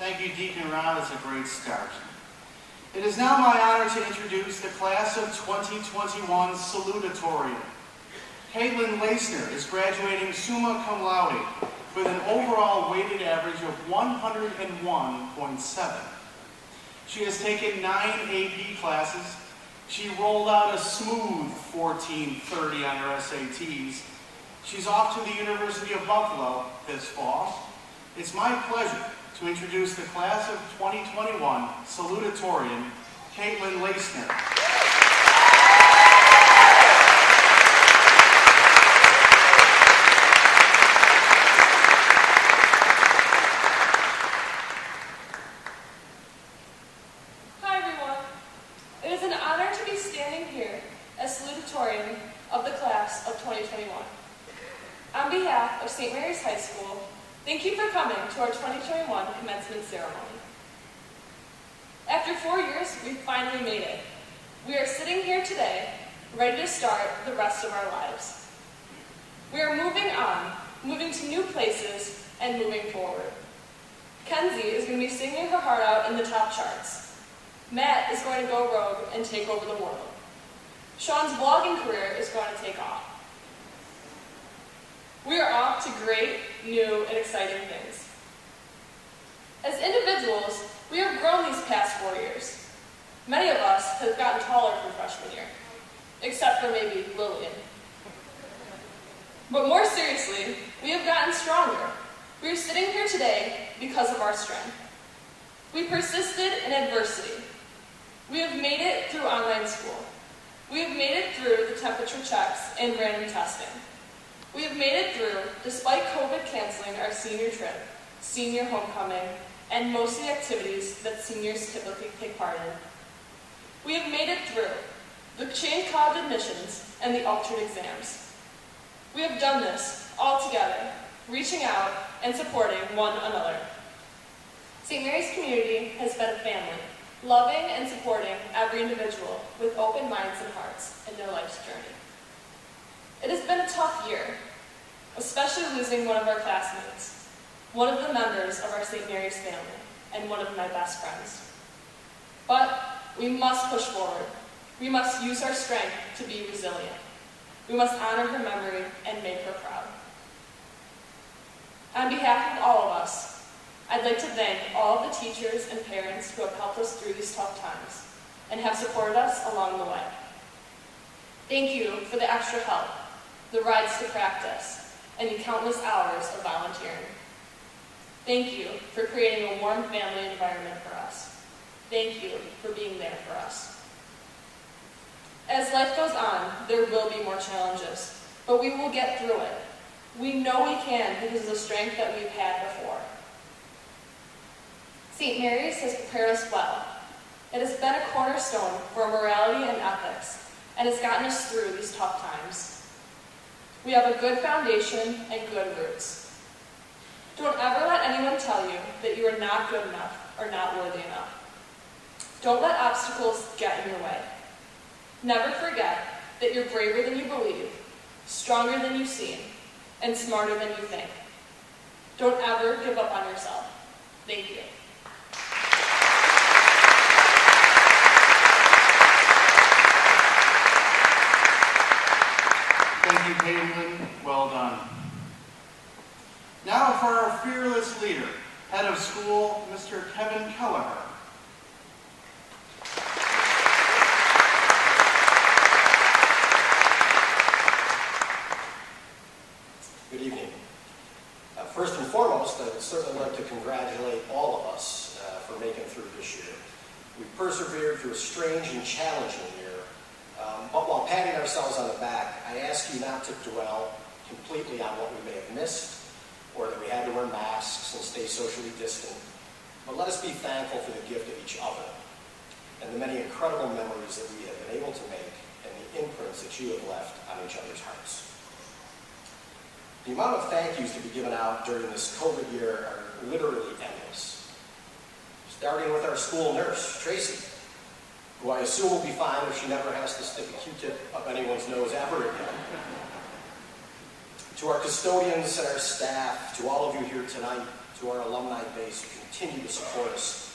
Thank you, Deacon Ron. It's a great start. It is now my honor to introduce the class of 2021 Salutatorian. Caitlin Leisner is graduating summa cum laude with an overall weighted average of 101.7. She has taken 9 AP classes. She rolled out a smooth 1430 on her SATs. She's off to the University of Buffalo this fall. It's my pleasure to introduce the class of 2021 Salutatorian, Caitlin Leisner. Hi everyone. It is an honor to be standing here as Salutatorian of the class of 2021. On behalf of St. Mary's High School, thank you for coming to our 2021 commencement ceremony. After 4 years, we finally made it. We are sitting here today, ready to start the rest of our lives. We are moving on, moving to new places, and moving forward. Kenzie is going to be singing her heart out in the top charts. Matt is going to go rogue and take over the world. Sean's vlogging career is going to take off. We are off to great, new, and exciting things. As individuals, we have grown these past 4 years. Many of us have gotten taller from freshman year, except for maybe Lillian. But more seriously, we have gotten stronger. We are sitting here today because of our strength. We persisted in adversity. We have made it through online school. We have made it through the temperature checks and random testing. We have made it through, despite COVID canceling our senior trip, senior homecoming, and most of the activities that seniors typically take part in. We have made it through the changed college admissions and the altered exams. We have done this all together, reaching out and supporting one another. St. Mary's community has been a family, loving and supporting every individual with open minds and hearts in their life's journey. It has been a tough year, especially losing one of our classmates, one of the members of our St. Mary's family, and one of my best friends. But we must push forward. We must use our strength to be resilient. We must honor her memory and make her proud. On behalf of all of us, I'd like to thank all of the teachers and parents who have helped us through these tough times and have supported us along the way. Thank you for the extra help, the rides to practice, and the countless hours of volunteering. Thank you for creating a warm family environment for us. Thank you for being there for us. As life goes on, there will be more challenges, but we will get through it. We know we can because of the strength that we've had before. St. Mary's has prepared us well. It has been a cornerstone for morality and ethics, and has gotten us through these tough times. We have a good foundation and good roots. Don't ever let anyone tell you that you are not good enough or not worthy enough. Don't let obstacles get in your way. Never forget that you're braver than you believe, stronger than you seem, and smarter than you think. Don't ever give up on yourself. Thank you. Thank you, Caitlin. Well done. Now for our fearless leader, head of school, Mr. Kevin Kelleher. Good evening. First and foremost, I would certainly like to congratulate all of us for making it through this year. We persevered through a strange and challenging year. But while patting ourselves on the back, I ask you not to dwell completely on what we may have missed, or that we had to wear masks and stay socially distant. But let us be thankful for the gift of each other, and the many incredible memories that we have been able to make, and the imprints that you have left on each other's hearts. The amount of thank yous to be given out during this COVID year are literally endless. Starting with our school nurse, Tracy, who I assume will be fine if she never has to stick a Q-tip up anyone's nose ever again. To our custodians and our staff, to all of you here tonight, to to our alumni base who continue to support us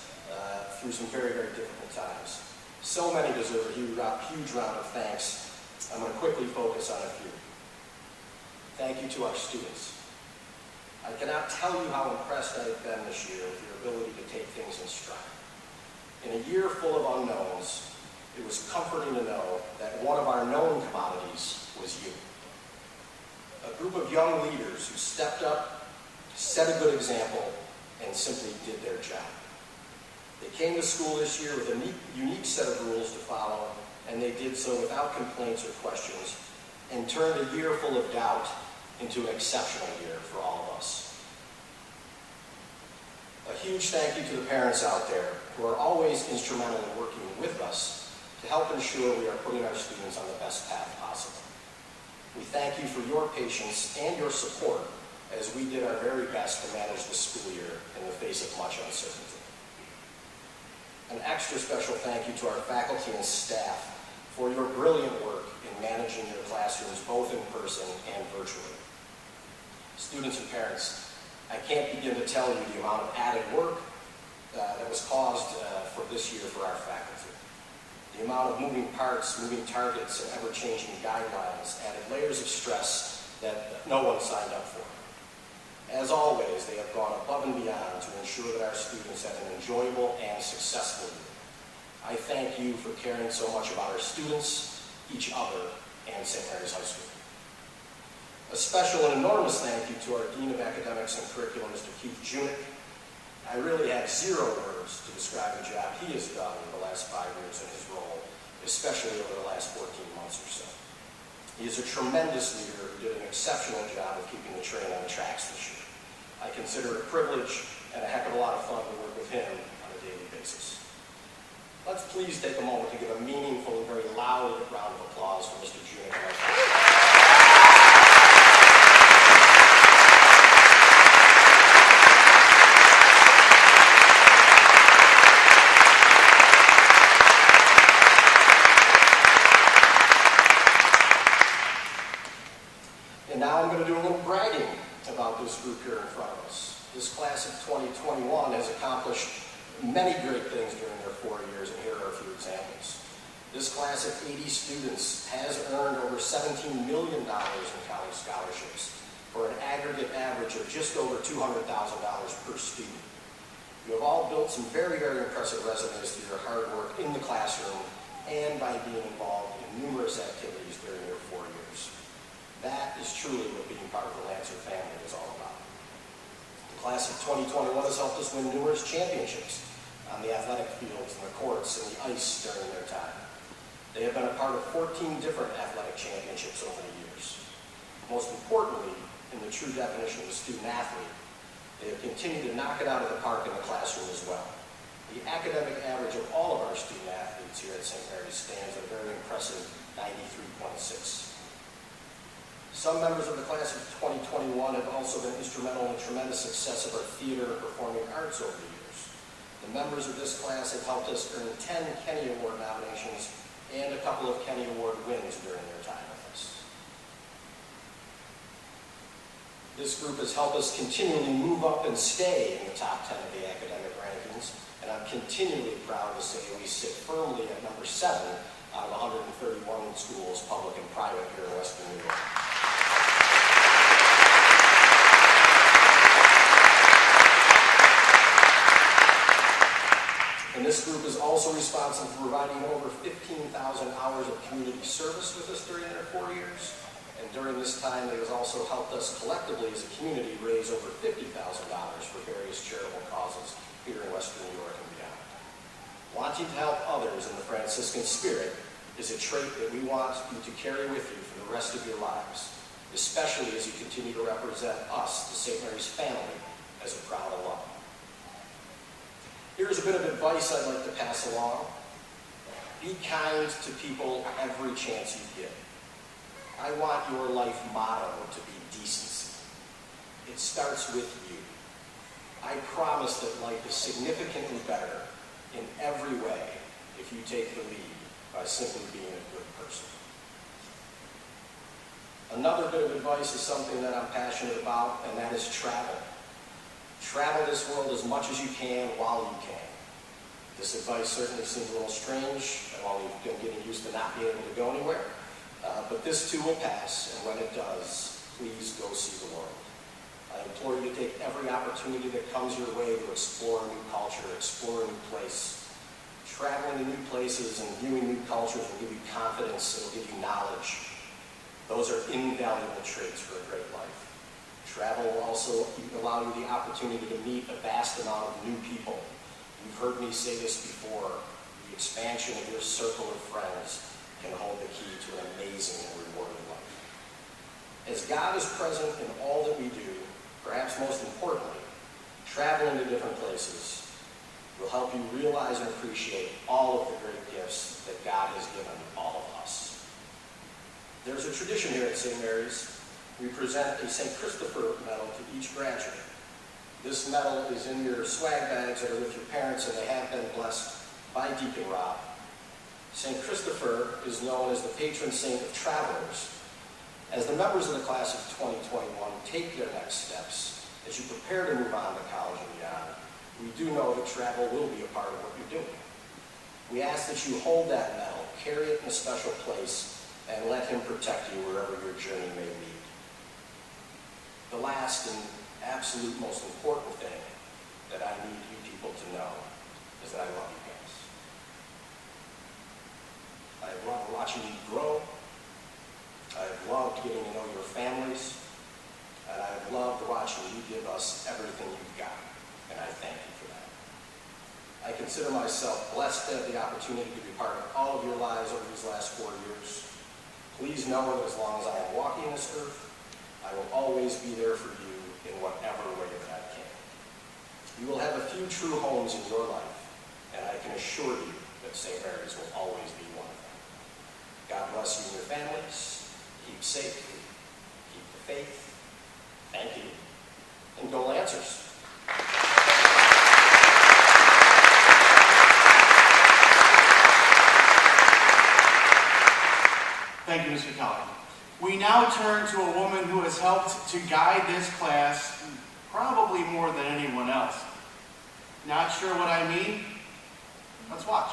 through some very, very difficult times. So many deserve a huge round of thanks. I'm going to quickly focus on a few. Thank you to our students. I cannot tell you how impressed I have been this year with your ability to take things in stride. In a year full of unknowns, it was comforting to know that one of our known commodities was you. A group of young leaders who stepped up, set a good example, and simply did their job. They came to school this year with a unique set of rules to follow, and they did so without complaints or questions, and turned a year full of doubt into an exceptional year for all of us. A huge thank you to the parents out there who are always instrumental in working with us to help ensure we are putting our students on the best path possible. We thank you for your patience and your support as we did our very best to manage the school year in the face of much uncertainty. An extra special thank you to our faculty and staff for your brilliant work in managing your classrooms both in person and virtually. Students and parents, I can't begin to tell you the amount of added work that was caused for this year for our faculty. The amount of moving parts, moving targets, and ever-changing guidelines added layers of stress that no one signed up for. As always, they have gone above and beyond to ensure that our students have an enjoyable and successful year. I thank you for caring so much about our students, each other, and St. Mary's High School. A special and enormous thank you to our Dean of Academics and Curriculum, Mr. Keith Junick. I really have zero words to describe the job he has done in the last 5 years in his role, especially over the last 14 months or so. He is a tremendous leader who did an exceptional job of keeping the train on the tracks this year. I consider it a privilege and a heck of a lot of fun to work with him on a daily basis. Let's please take a moment to give a meaningful and very loud round of applause for Mr. Junick. And now I'm going to do a little bragging about this group here in front of us. This class of 2021 has accomplished many great things during their 4 years, and here are a few examples. This class of 80 students has earned over $17 million in college scholarships for an aggregate average of just over $200,000 per student. You have all built some very, very impressive resumes through your hard work in the classroom and by being involved in numerous activities during your 4 years. That is truly what being part of the Lancer family is all about. The class of 2021 has helped us win numerous championships on the athletic fields and the courts and the ice during their time. They have been a part of 14 different athletic championships over the years. Most importantly, in the true definition of a student athlete, they have continued to knock it out of the park in the classroom as well. The academic average of all of our student athletes here at St. Mary's stands at a very impressive 93.6. Some members of the class of 2021 have also been instrumental in the tremendous success of our theater and performing arts over the years. The members of this class have helped us earn 10 Kenny Award nominations and a couple of Kenny Award wins during their time with us. This group has helped us continually move up and stay in the top 10 of the academic rankings, and I'm continually proud to say we sit firmly at number 7 out of 131 schools, public and private, here in Western New York. And this group is also responsible for providing over 15,000 hours of community service with us during their 4 years. And during this time, they have also helped us collectively as a community raise over $50,000 for various charitable causes here in Western New York and beyond. Wanting to help others in the Franciscan spirit is a trait that we want you to carry with you for the rest of your lives, especially as you continue to represent us, the St. Mary's family, as a proud alum. Here's a bit of advice I'd like to pass along. Be kind to people every chance you get. I want your life motto to be decency. It starts with you. I promise that life is significantly better in every way if you take the lead by simply being a good person. Another bit of advice is something that I'm passionate about, and that is travel. Travel this world as much as you can while you can. This advice certainly seems a little strange. I've only been getting used to not being able to go anywhere. But this too will pass, and when it does, please go see the world. I implore you to take every opportunity that comes your way to explore a new culture, explore a new place. Traveling to new places and viewing new cultures will give you confidence, it'll give you knowledge. Those are invaluable traits for a great life. Travel will also allow you the opportunity to meet a vast amount of new people. You've heard me say this before, the expansion of your circle of friends can hold the key to an amazing and rewarding life. As God is present in all that we do, perhaps most importantly, traveling to different places will help you realize and appreciate all of the great gifts that God has given all of us. There's a tradition here at St. Mary's. We present a St. Christopher medal to each graduate. This medal is in your swag bags that are with your parents, and they have been blessed by Deacon Rob. St. Christopher is known as the patron saint of travelers. As the members of the class of 2021 take their next steps, as you prepare to move on to college and beyond, we do know that travel will be a part of what you're doing. We ask that you hold that medal, carry it in a special place, and let him protect you wherever your journey may lead. The last and absolute most important thing that I need you people to know is that I love you guys. I have loved watching you grow. I have loved getting to know your families. And I have loved watching you give us everything you've got. And I thank you for that. I consider myself blessed to have the opportunity to be part of all of your lives over these last 4 years. Please know that as long as I am walking this earth, I will always be there for you in whatever way that I can. You will have a few true homes in your life, and I can assure you that St. Mary's will always be one of them. God bless you and your families. Keep safe. Keep the faith. Thank you. And go Lancers. Thank you, Mr. Kelly. We now turn to a woman who has helped to guide this class probably more than anyone else. Not sure what I mean? Let's watch.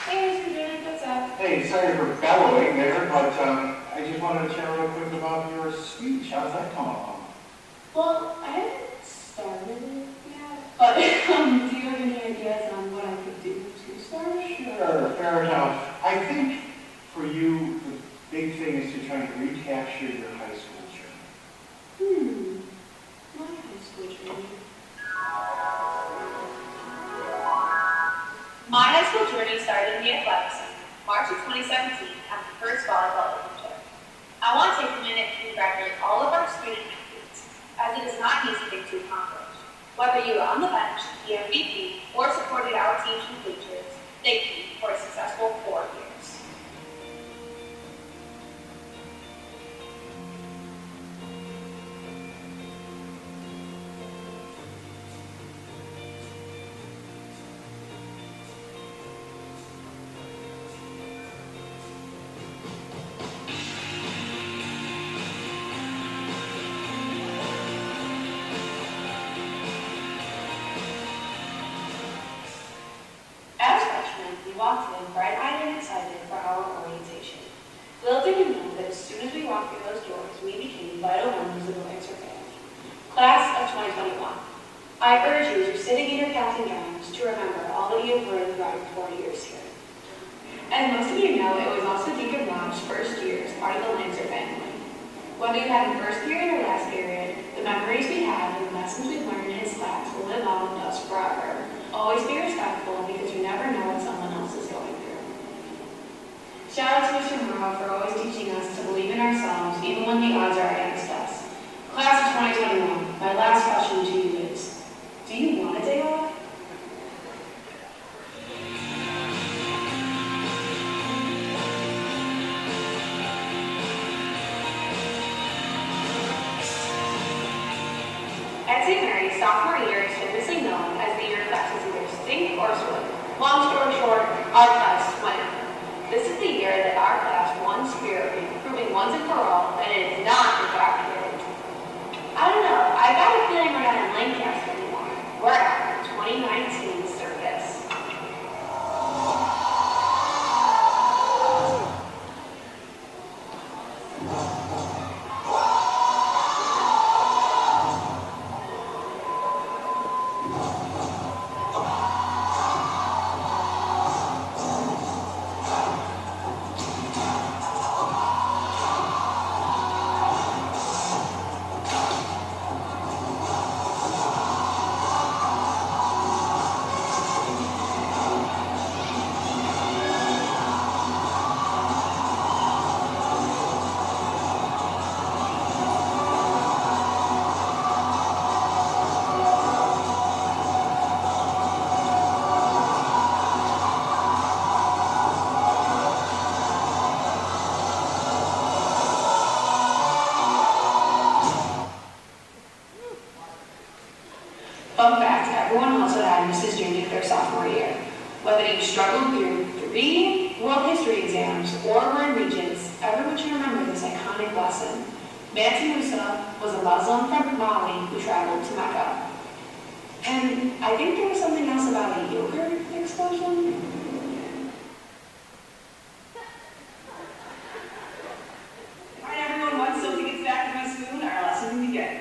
Hey, Mr. Bennett, what's up? Hey, sorry for bellowing there, but I just wanted to chat real quick about your speech. How's that coming along? Well, I haven't started it yet, but do you have any ideas on what I could do to start it? Sure, fair enough. I think for you, the big thing is to try and recapture your high school journey. My high school journey. My high school journey started in the athletics center, March of 2017, after the first volleyball championship. I want to take a minute to congratulate all of our student athletes, as it is not an easy thing to accomplish. Whether you were on the bench, the MVP, or supported our teams from bleachers, thank you for a successful 4 years. As freshmen, we walked in bright-eyed and excited for our orientation. Little did we know that as soon as we walked through those doors, we became vital members of the Lancer family. Class of 2021. I urge you, as you're sitting in your captain gowns, to remember all that you have learned throughout your 4 years here. As most of you know, it was also Deacon Rob's first year as part of the Lancer family. Whether you had in first period or last period, the memories we have and the lessons we learned in his class will live on with us forever. Always be respectful because you never know what someone else is going through. Shout out to Mr. Morrow for always teaching us to believe in ourselves even when the odds are against us. Class of 2021, my last question to you is, do you want a day off? At St. Mary's, sophomore year is typically known as the year classes either sink or swim. Long story short, our class swam. This is the year that our class won spirit, proving once and for all that it is not, in fact, fair to I don't know. I got a feeling we're not in Lancaster anymore. We're at the 2019 circus. Fun fact, everyone else at Adams is doing their sophomore year. Whether you struggled through 3 world history exams or were in Regents, everyone should remember this iconic lesson. Mansa Musa was a Muslim from Mali who traveled to Mecca. And I think there was something else about a yogurt explosion. All right, everyone, once Sophie gets back to my spoon, our lesson can begin.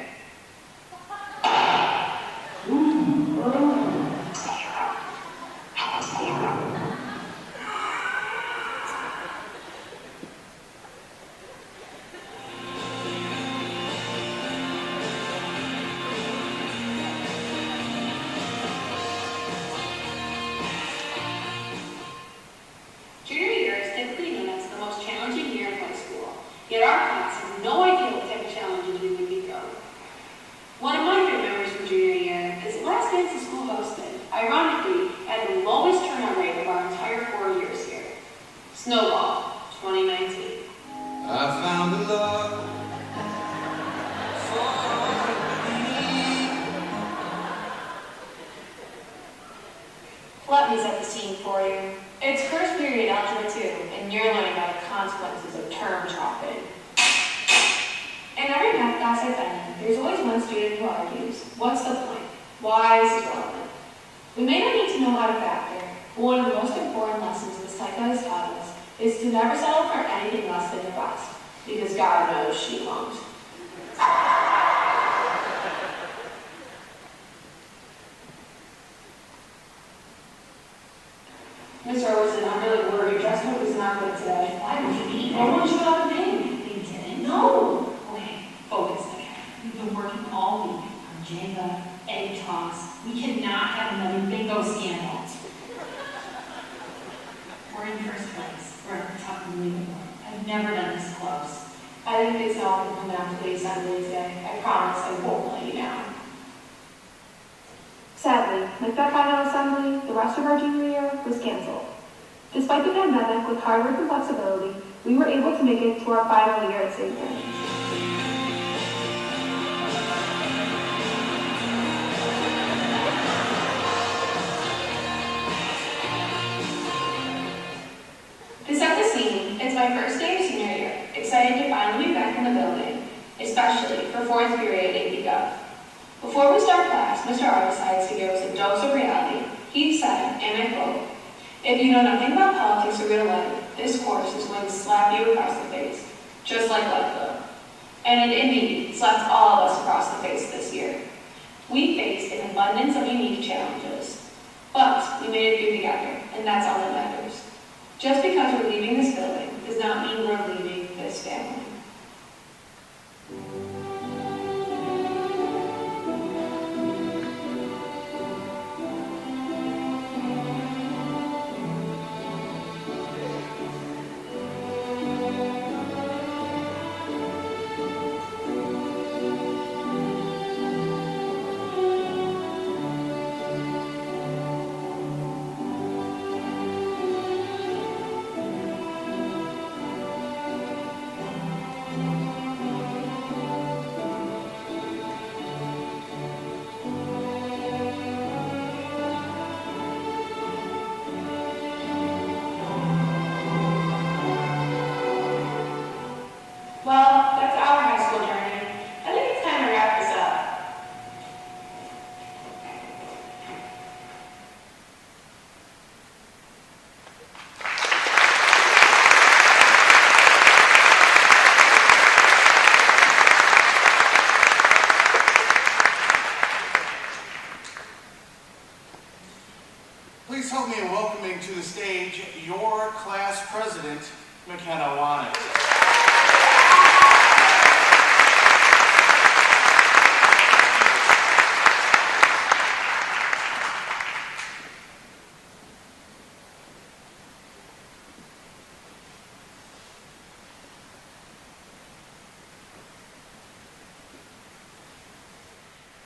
Junior year is typically known as the most challenging year in high school, yet our class has no idea what type of challenges we would be thrown. One of my favorite memories from junior year is the last dance the school hosted, ironically, at the lowest turnout rate of our entire 4 years here. Snowball, 2019. I found a love Let me set the scene for you. It's first period algebra 2, and you're learning about the consequences of term chopping. In every math class I've been in, there's always one student who argues, what's the point? Why is this relevant? We may not need to know how to factor, but one of the most important lessons this type has taught us is to never settle for anything less than your best, because God knows she won't. Mr. Overson, I'm really worried. Your dress code is not good today. Why would you be? I wanted you out of pink. You didn't? No. Okay, focus again. We've been working all week on Jenga, egg toss. We cannot have another bingo scandal. We're in first place. We're at the top of the leaderboard. I've never done this close. I didn't think so. I'm coming out to the assembly today. I promise I won't let you down. Sadly, like that final assembly, the rest of our junior year was canceled. Despite the pandemic, with hard work and flexibility, we were able to make it to our final year at St. Mary's. To set the scene, it's my first day of senior year, excited to finally be back in the building, especially for 4th period AP Gov. Before we start class, Mr. R decides to give us a dose of reality. He said, and I quote, "If you know nothing about politics or real life, this course is going to slap you across the face, just like Leadville." And it indeed slapped all of us across the face this year. We faced an abundance of unique challenges, but we made it through together, and that's all that matters. Just because we're leaving this building does not mean we're leaving this family. help me in welcoming to the stage your class president, McKenna Wanek.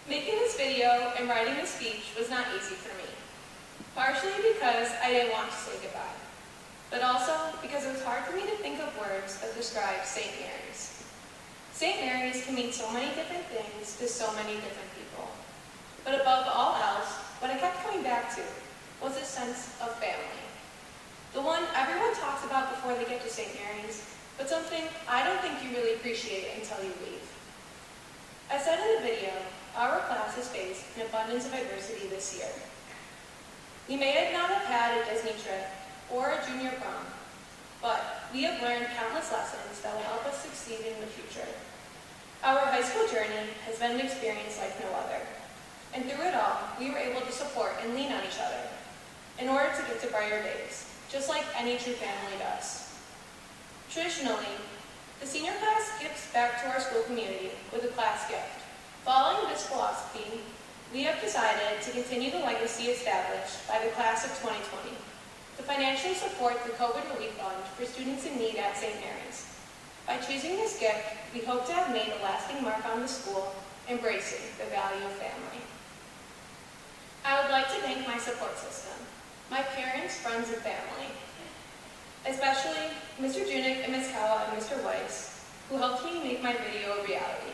Making this video and writing this speech was not easy for me. Partially because I didn't want to say goodbye, but also because it was hard for me to think of words that describe St. Mary's. St. Mary's can mean so many different things to so many different people. But above all else, what I kept coming back to was a sense of family. The one everyone talks about before they get to St. Mary's, but something I don't think you really appreciate until you leave. As said in the video, our class has faced an abundance of adversity this year. We may not have had a Disney trip or a junior prom, but we have learned countless lessons that will help us succeed in the future. Our high school journey has been an experience like no other, and through it all, we were able to support and lean on each other in order to get to brighter days, just like any true family does. Traditionally, the senior class gives back to our school community with a class gift. Following this philosophy, we have decided to continue the legacy established by the class of 2020 to financially support the COVID Relief Fund for students in need at St. Mary's. By choosing this gift, we hope to have made a lasting mark on the school, embracing the value of family. I would like to thank my support system, my parents, friends, and family, especially Mr. Junik and Ms. Kawa and Mr. Weiss, who helped me make my video a reality.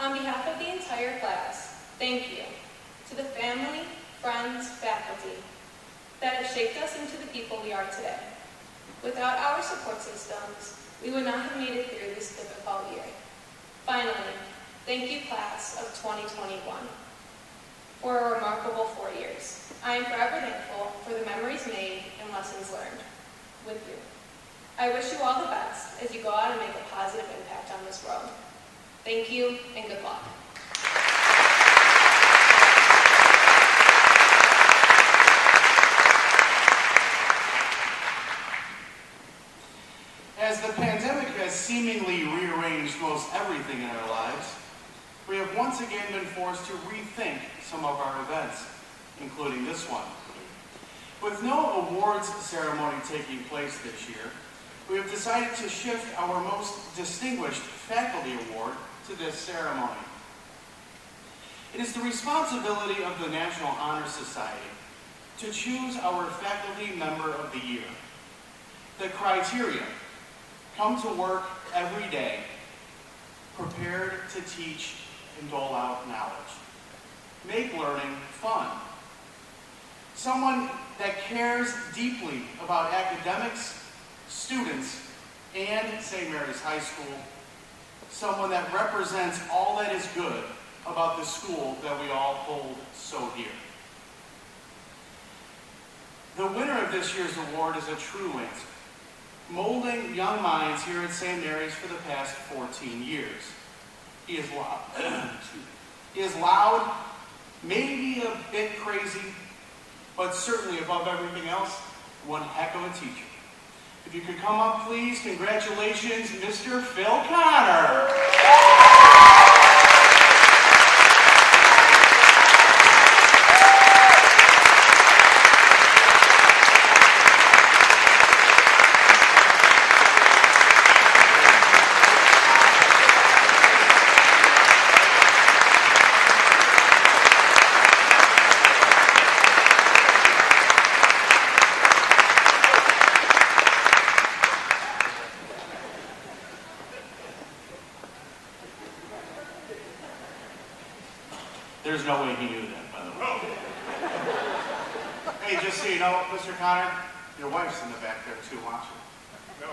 On behalf of the entire class, thank you to the family, friends, faculty that have shaped us into the people we are today. Without our support systems, we would not have made it through this difficult year. Finally, thank you, class of 2021, for a remarkable 4 years. I am forever thankful for the memories made and lessons learned with you. I wish you all the best as you go out and make a positive impact on this world. Thank you and good luck. As the pandemic has seemingly rearranged most everything in our lives, we have once again been forced to rethink some of our events, including this one. With no awards ceremony taking place this year, we have decided to shift our most distinguished faculty award to this ceremony. It is the responsibility of the National Honor Society to choose our faculty member of the year. The criteria: come to work every day, prepared to teach and dole out knowledge, make learning fun, someone that cares deeply about academics, students, and St. Mary's High School, someone that represents all that is good about the school that we all hold so dear. The winner of this year's award is a true lancer, molding young minds here at St. Mary's for the past 14 years. He is loud, he is loud, maybe a bit crazy, but certainly above everything else, one heck of a teacher. If you could come up, please, congratulations, Mr. Phil Connor. There's no way he knew that, by the way. Hey, just so you know, Mr. Connor, your wife's in the back there too, watching. No.